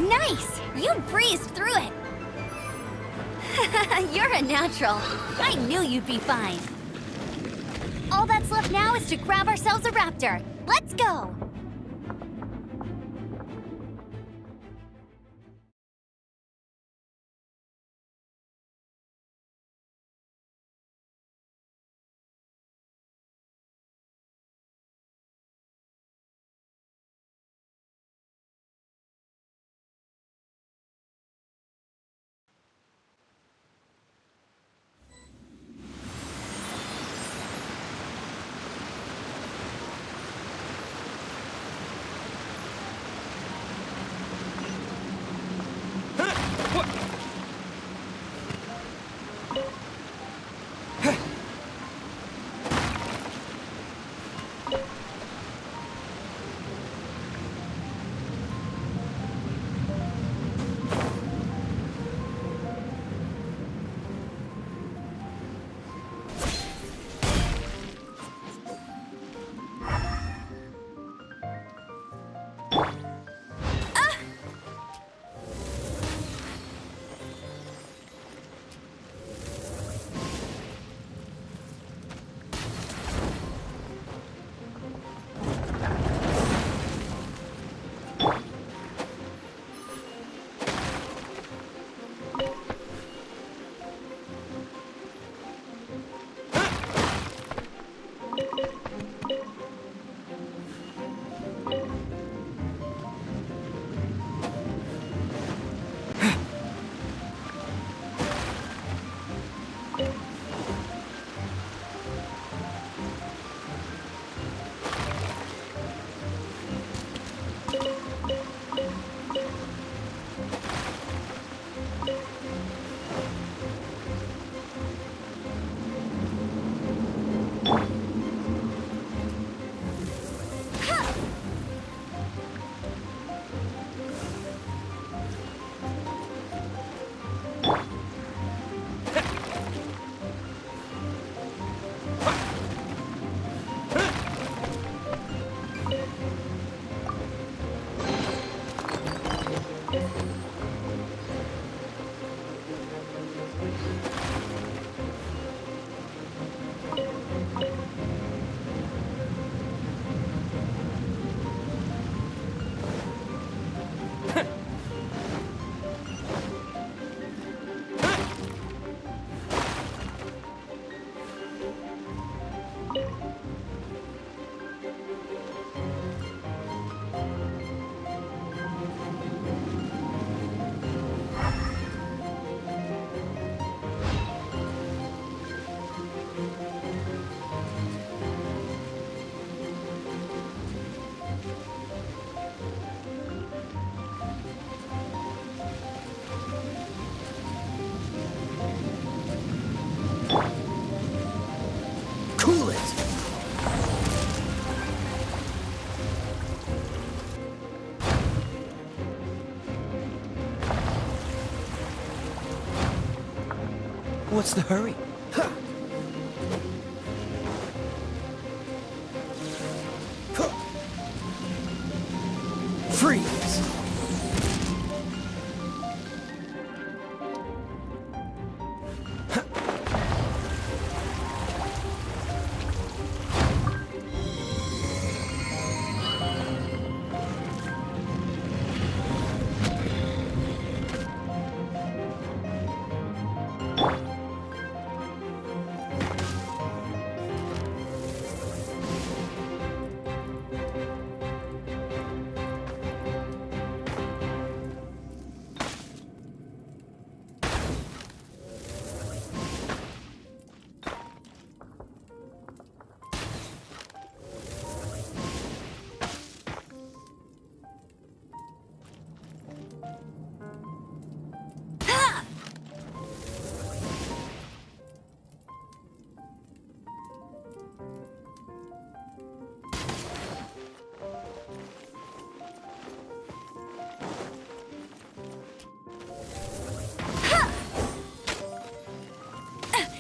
Nice! You breezed through it! You're a natural. I knew you'd be fine. All that's left now is to grab ourselves a raptor. Let's go! What's the hurry? Ha! Ha! Freeze!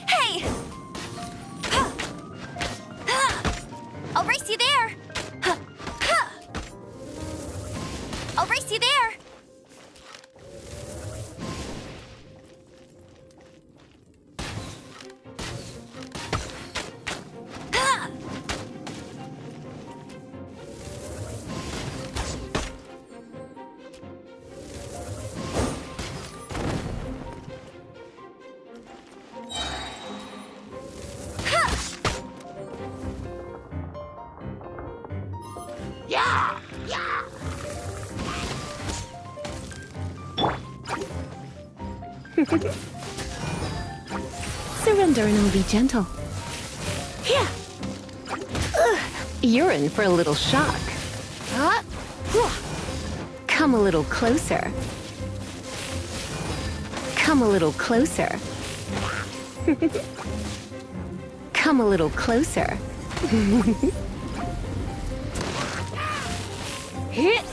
Hey! I'll race you there! I'll race you there! Yeah! Yeah! Surrender and I'll be gentle. Yeah. You're in for a little shock. Come a little closer. Come a little closer. Come a little closer. Hit.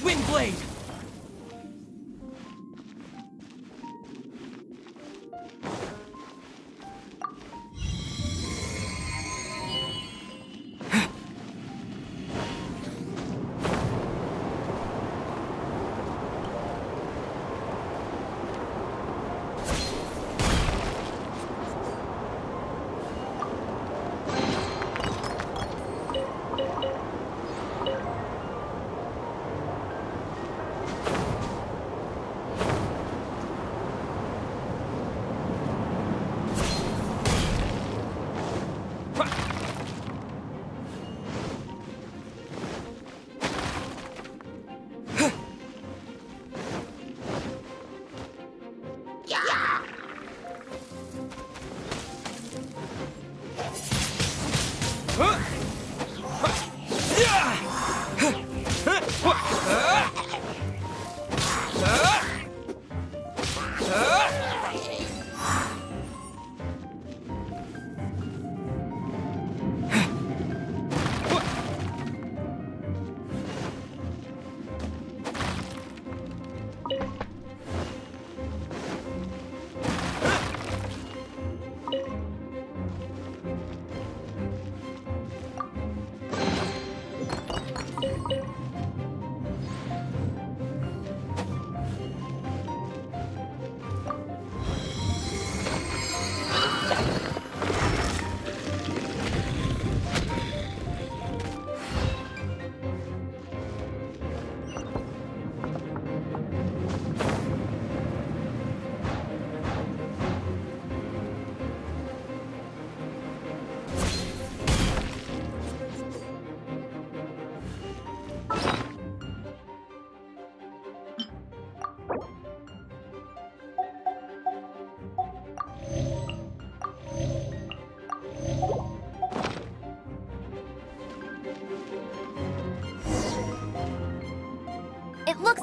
Windblade!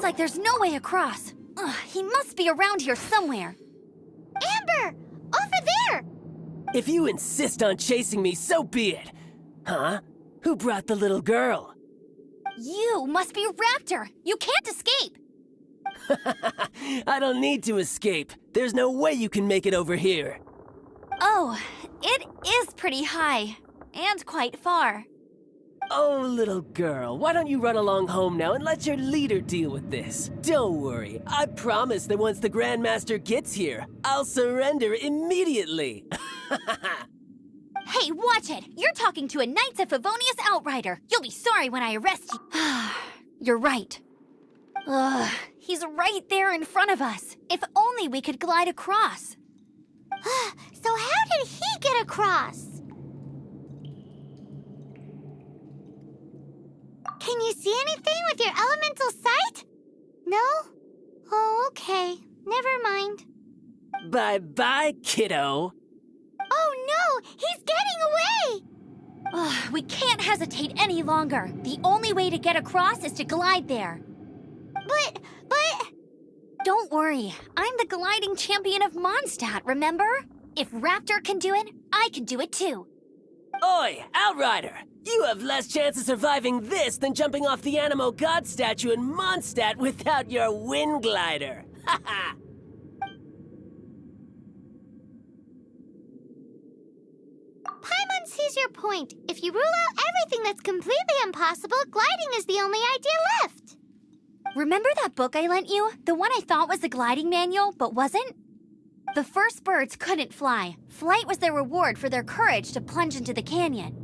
like there's no way across. Ugh, he must be around here somewhere. Amber! Over there! If you insist on chasing me, so be it. Huh? Who brought the little girl? You must be Raptor! You can't escape! I don't need to escape. There's no way you can make it over here. Oh, it is pretty high. And quite far. Oh, little girl, why don't you run along home now and let your leader deal with this? Don't worry, I promise that once the Grandmaster gets here, I'll surrender immediately. Hey, watch it! You're talking to a Knights of Favonius outrider. You'll be sorry when I arrest you. You're right. Ugh, he's right there in front of us. If only we could glide across. So how did he get across? Can you see anything with your elemental sight? No? Oh, okay. Never mind. Bye-bye, kiddo. Oh no! He's getting away! We can't hesitate any longer. The only way to get across is to glide there. But... Don't worry. I'm the gliding champion of Mondstadt, remember? If Raptor can do it, I can do it too. Oi, Outrider! You have less chance of surviving this than jumping off the Animo God statue in Mondstadt without your wind glider. Haha! Paimon sees your point. If you rule out everything that's completely impossible, gliding is the only idea left. Remember that book I lent you? The one I thought was the gliding manual, but wasn't? The first birds couldn't fly. Flight was their reward for their courage to plunge into the canyon.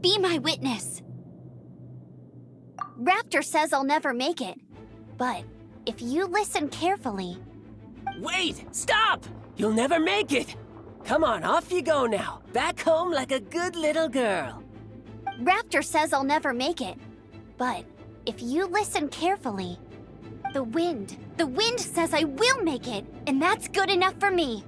Be my witness. Raptor says I'll never make it. But if you listen carefully... Wait! Stop! You'll never make it! Come on, off you go now. Back home like a good little girl. Raptor says I'll never make it. But if you listen carefully, the wind says I will make it, and that's good enough for me.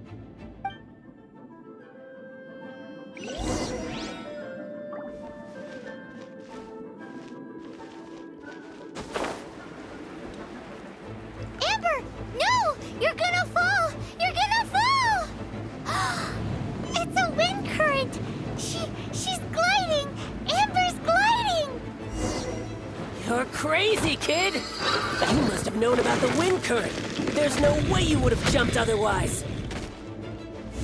Amber, no! You're gonna fall! You're gonna fall! It's a wind current! She's gliding! Amber's gliding! You're crazy, kid! You must have known about the wind current. There's no way you would have jumped otherwise.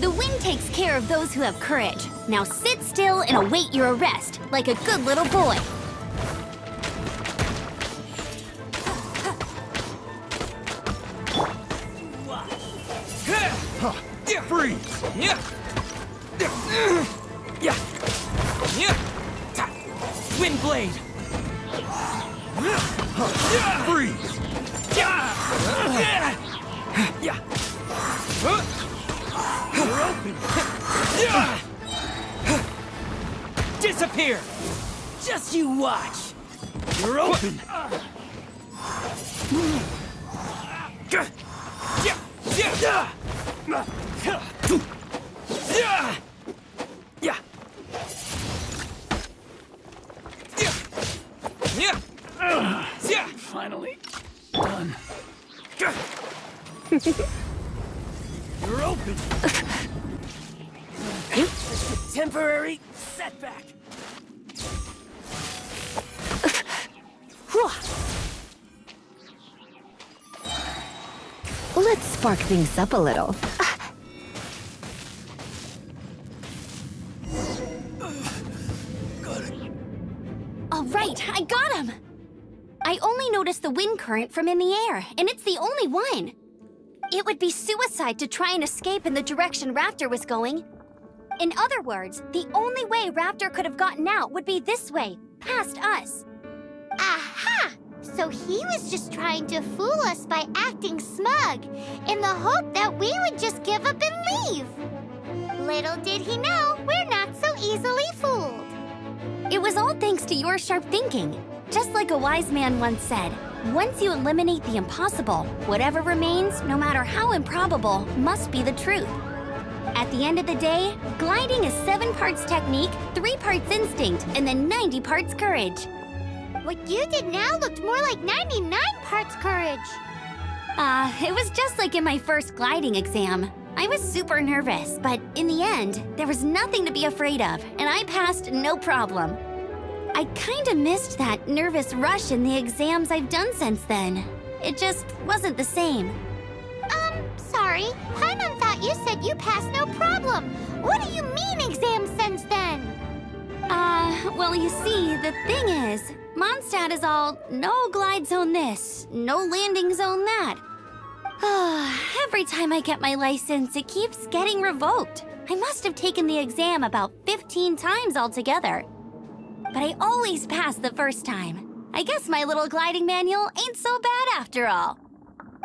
The wind takes care of those who have courage. Now sit still and await your arrest, like a good little boy. Freeze! Yeah! Yeah! Wind blade! Freeze! Yeah! You're open! Disappear! Just you watch! You're open! Finally done. You're open! Just a temporary setback. Let's spark things up a little. All right, I got him! I only noticed the wind current from in the air, and it's the only one. It would be suicide to try and escape in the direction Raptor was going. In other words, the only way Raptor could have gotten out would be this way, past us. Aha! So he was just trying to fool us by acting smug, in the hope that we would just give up and leave. Little did he know, we're not so easily fooled. It was all thanks to your sharp thinking. Just like a wise man once said, once you eliminate the impossible, whatever remains, no matter how improbable, must be the truth. At the end of the day, gliding is 7 parts technique, 3 parts instinct, and then 90 parts courage. What you did now looked more like 99 parts courage. It was just like in my first gliding exam. I was super nervous, but in the end, there was nothing to be afraid of, and I passed no problem. I kinda missed that nervous rush in the exams I've done since then. It just wasn't the same. Sorry. Paimon thought you said you passed no problem. What do you mean exams since then? Well, you see, the thing is, Mondstadt is all no glide zone this, no landing zone that. Every time I get my license, it keeps getting revoked. I must have taken the exam about 15 times altogether. But I always pass the first time. I guess my little gliding manual ain't so bad after all.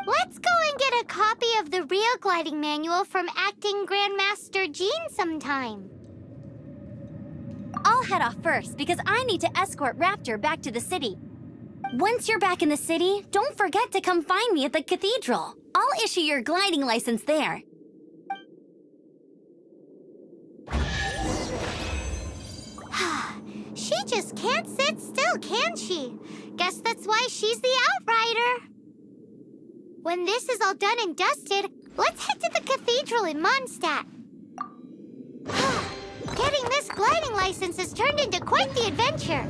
Let's go and get a copy of the real gliding manual from Acting Grandmaster Jean sometime. I'll head off first because I need to escort Raptor back to the city. Once you're back in the city, don't forget to come find me at the cathedral. I'll issue your gliding license there. She just can't sit still, can she? Guess that's why she's the Outrider. When this is all done and dusted, let's head to the cathedral in Mondstadt. Getting this gliding license has turned into quite the adventure.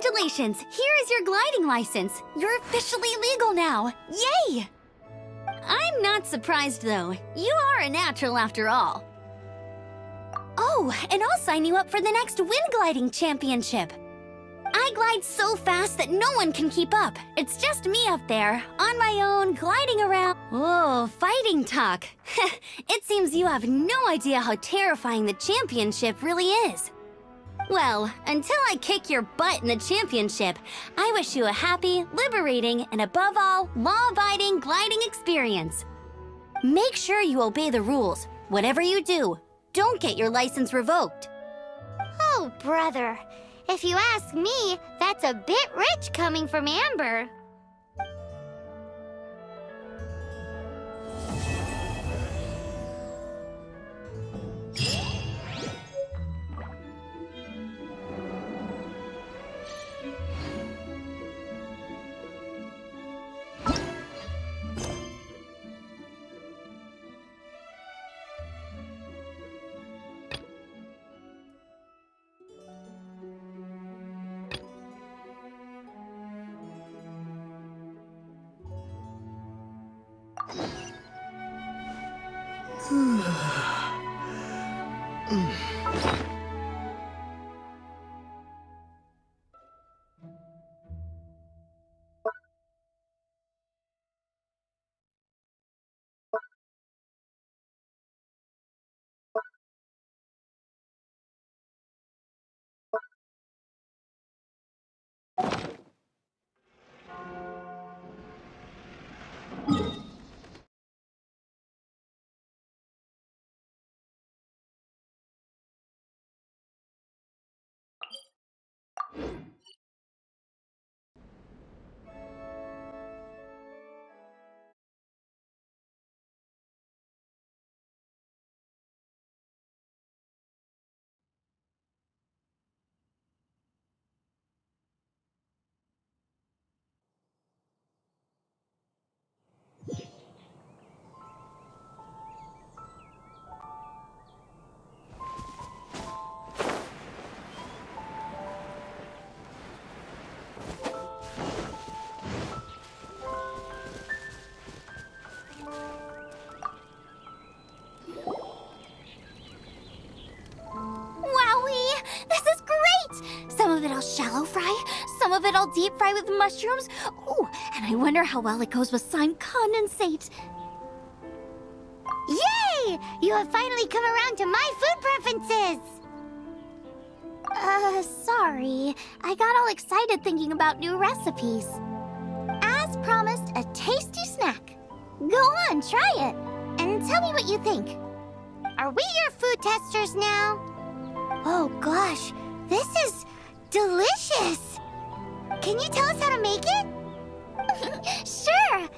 Congratulations! Here is your gliding license. You're officially legal now. Yay! I'm not surprised, though. You are a natural after all. Oh, and I'll sign you up for the next wind gliding championship. I glide so fast that no one can keep up. It's just me up there, on my own, gliding around. Oh, fighting talk. It seems you have no idea how terrifying the championship really is. Well, until I kick your butt in the championship, I wish you a happy, liberating, and above all, law-abiding gliding experience. Make sure you obey the rules. Whatever you do, don't get your license revoked. Oh, brother. If you ask me, that's a bit rich coming from Amber. Wowee! This is great! Some of it I'll shallow fry, some of it I'll deep fry with mushrooms. Ooh, and I wonder how well it goes with slime condensate. Yay! You have finally come around to my food preferences! Sorry. I got all excited thinking about new recipes. As promised, a tasty snack. Go on, try it, and tell me what you think. Are we your food testers now? Oh gosh, This is delicious! Can you tell us how to make it? sure.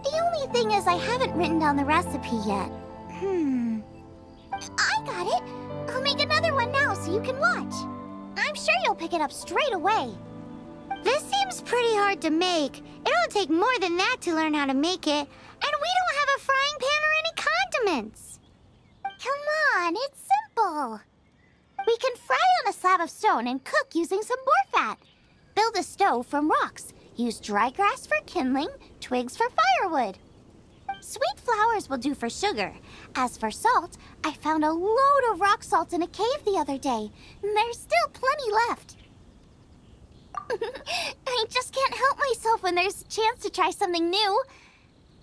The only thing is I haven't written down the recipe yet. I got it. I'll make another one now so you can watch. I'm sure you'll pick it up straight away. This seems pretty hard to make. It'll take more than that to learn how to make it. And we don't have a frying pan or any condiments. Come on, it's simple. We can fry on a slab of stone and cook using some boar fat. Build a stove from rocks. Use dry grass for kindling, twigs for firewood. Sweet flowers will do for sugar. As for salt, I found a load of rock salt in a cave the other day. And there's still plenty left. I just can't help myself when there's a chance to try something new.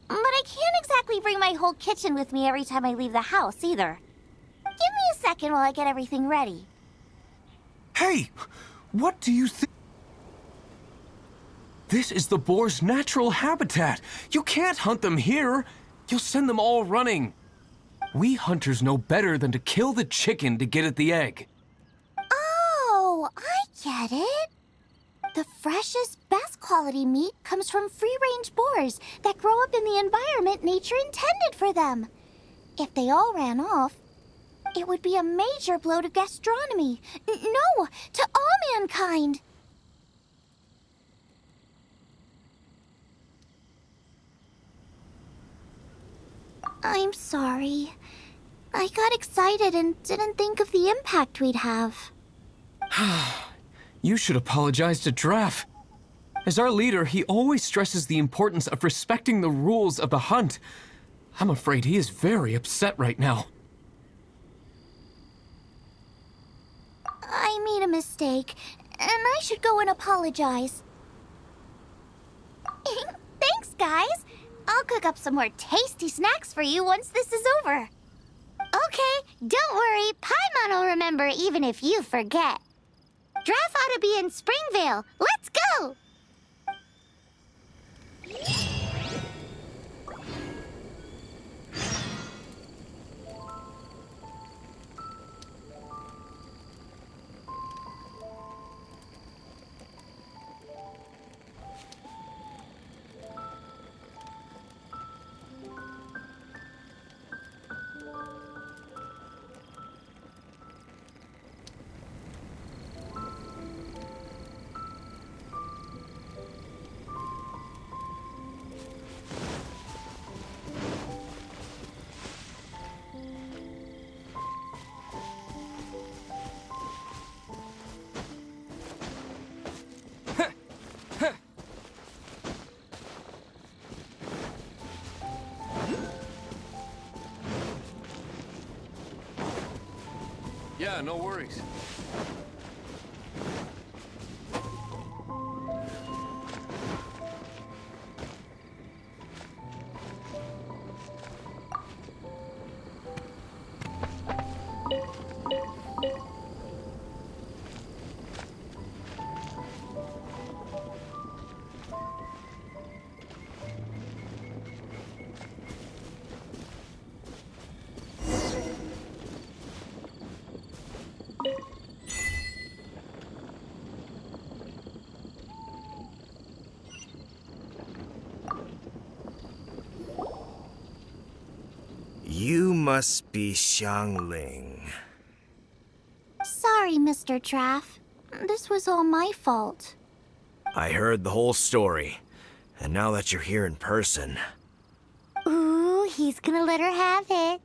But I can't exactly bring my whole kitchen with me every time I leave the house, either. Give me a second while I get everything ready. Hey! What do you think? This is the boar's natural habitat. You can't hunt them here. You'll send them all running. We hunters know better than to kill the chicken to get at the egg. Oh, I get it. The freshest, best quality meat comes from free-range boars that grow up in the environment nature intended for them. If they all ran off, it would be a major blow to gastronomy. No, to all mankind. I'm sorry. I got excited and didn't think of the impact we'd have. You should apologize to Draff. As our leader, he always stresses the importance of respecting the rules of the hunt. I'm afraid he is very upset right now. I made a mistake, and I should go and apologize. Thanks, guys. I'll cook up some more tasty snacks for you once this is over. Okay, don't worry. Paimon will remember even if you forget. Draff ought to be in Springvale. Let's go! Yeah, no worries. You must be Xiangling. Sorry, Mr. Draff. This was all my fault. I heard the whole story, and now that you're here in person, Ooh, he's gonna let her have it.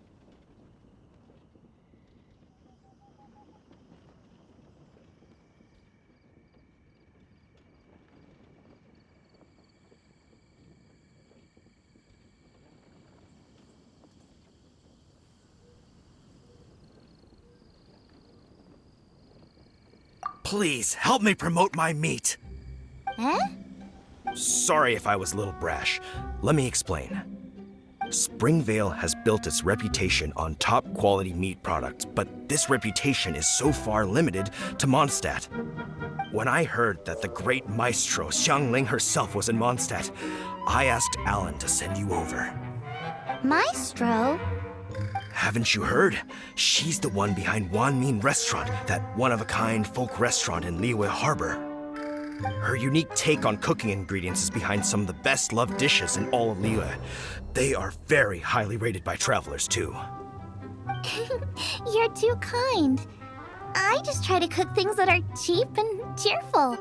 please help me promote my meat. Huh? Sorry if I was a little brash. Let me explain. Springvale has built its reputation on top quality meat products, but this reputation is so far limited to Mondstadt. When I heard that the great maestro Xiangling herself was in Mondstadt, I asked Alan to send you over. Maestro? Haven't you heard? She's the one behind Wanmin Restaurant, that one-of-a-kind folk restaurant in Liyue Harbor. Her unique take on cooking ingredients is behind some of the best-loved dishes in all of Liyue. They are very highly rated by travelers, too. You're too kind. I just try to cook things that are cheap and cheerful.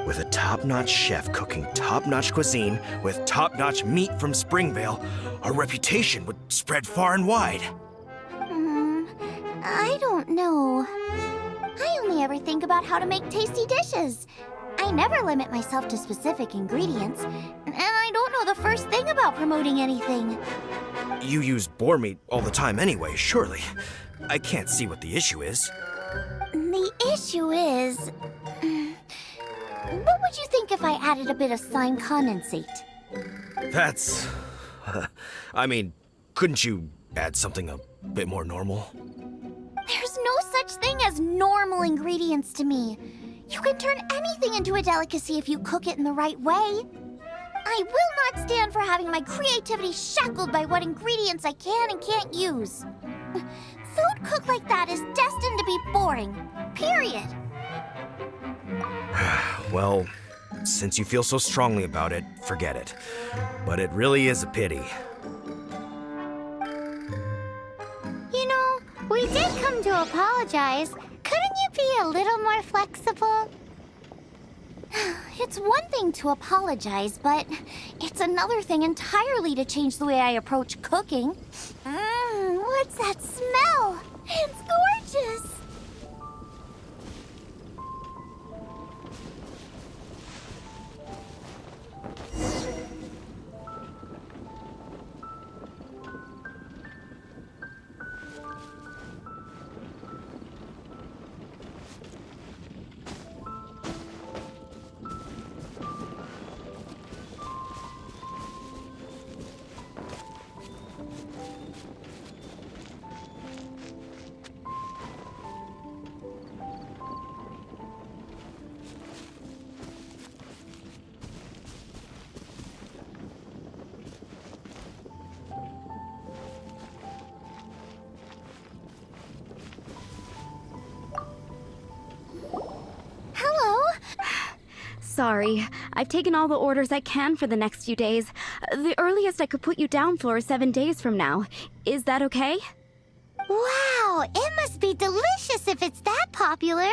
With a top-notch chef cooking top-notch cuisine with top-notch meat from Springvale, our reputation would spread far and wide. I don't know. I only ever think about how to make tasty dishes. I never limit myself to specific ingredients, and I don't know the first thing about promoting anything. You use boar meat all the time anyway, surely. I can't see what the issue is. The issue is... What would you think if I added a bit of slime condensate? That's... I mean, couldn't you add something a bit more normal? There's no such thing as normal ingredients to me. You can turn anything into a delicacy if you cook it in the right way. I will not stand for having my creativity shackled by what ingredients I can and can't use. Food cooked like that is destined to be boring. Period. Well, since you feel so strongly about it, forget it. But it really is a pity. You know, we did come to apologize. Couldn't you be a little more flexible? It's one thing to apologize, but it's another thing entirely to change the way I approach cooking. What's that smell? It's gorgeous! sorry. I've taken all the orders I can for the next few days. The earliest I could put you down for is 7 days from now. Is that okay? Wow, it must be delicious if it's that popular.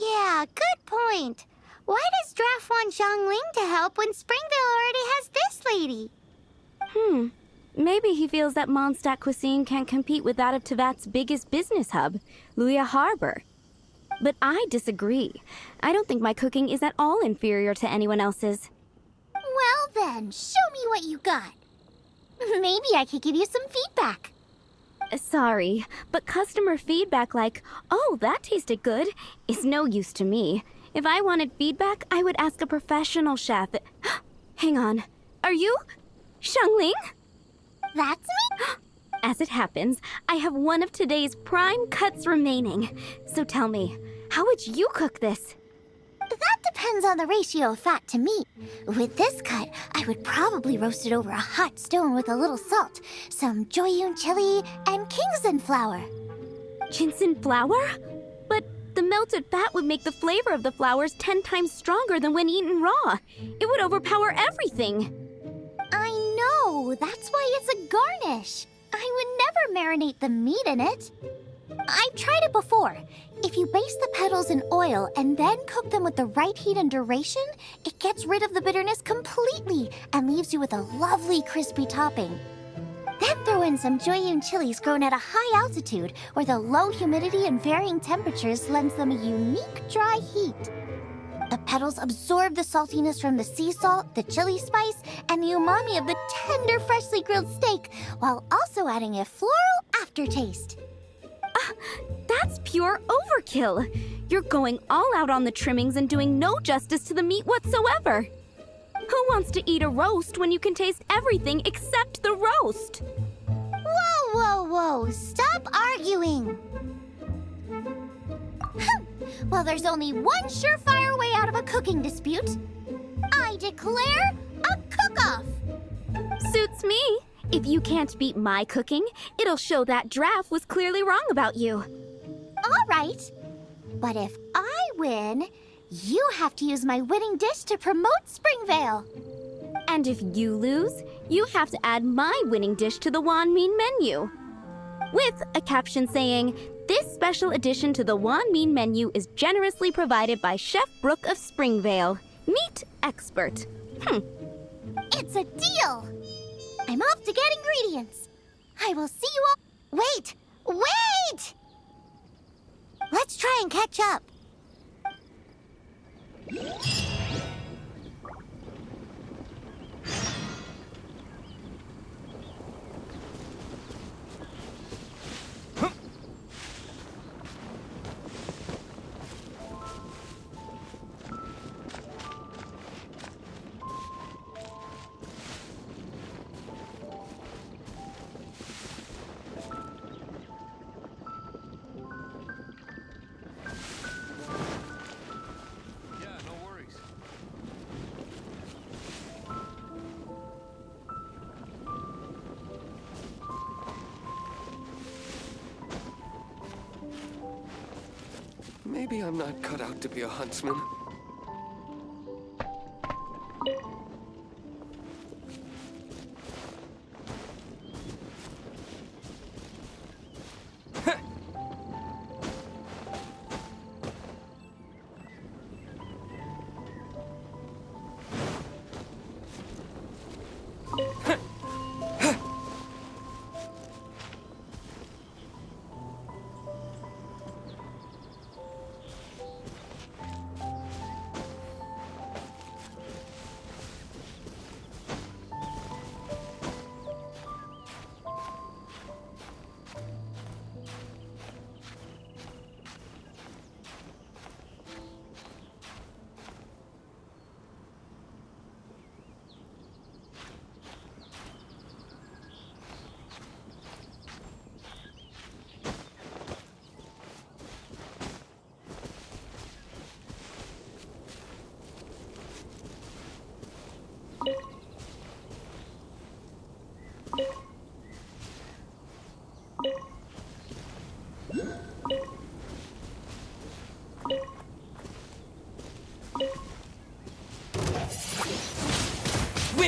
Yeah, good point. Why does Draft want Xiangling to help when Springvale already has this lady? Maybe he feels that Mondstadt cuisine can't compete with that of Tevat's biggest business hub, Luya Harbor. But I disagree. I don't think my cooking is at all inferior to anyone else's. Well then, show me what you got. Maybe I could give you some feedback. Sorry, but customer feedback like, "Oh, that tasted good," is no use to me. If I wanted feedback, I would ask a professional chef. Hang on. Are you Xiangling? That's me? As it happens, I have one of today's prime cuts remaining. So tell me, how would you cook this? That depends on the ratio of fat to meat. With this cut, I would probably roast it over a hot stone with a little salt, some Joyun chili, and Kingston flour. Ginseng flour? But the melted fat would make the flavor of the flowers 10 times stronger than when eaten raw. It would overpower everything. I know, that's why it's a garnish. I would never marinate the meat in it. I've tried it before. If you baste the petals in oil and then cook them with the right heat and duration, it gets rid of the bitterness completely and leaves you with a lovely crispy topping. Then throw in some Joyun chilies grown at a high altitude where the low humidity and varying temperatures lends them a unique dry heat. The petals absorb the saltiness from the sea salt, the chili spice, and the umami of the tender, freshly grilled steak, while also adding a floral aftertaste. That's pure overkill. You're going all out on the trimmings and doing no justice to the meat whatsoever. Who wants to eat a roast when you can taste everything except the roast? Whoa, whoa, whoa! Stop arguing! Well, there's only one surefire way out of a cooking dispute. I declare a cook-off! Suits me. If you can't beat my cooking, it'll show that Draft was clearly wrong about you. All right. But if I win, you have to use my winning dish to promote Springvale. And if you lose, you have to add my winning dish to the Wanmin menu. With a caption saying, "This special addition to the Wanmin menu is generously provided by Chef Brooke of Springvale, meat expert." It's a deal! I'm off to get ingredients. I will see you all... Wait! Wait! Let's try and catch up. Maybe I'm not cut out to be a huntsman.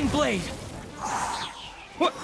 Wind Blade! What?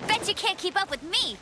Bet you can't keep up with me!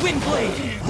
Windblade!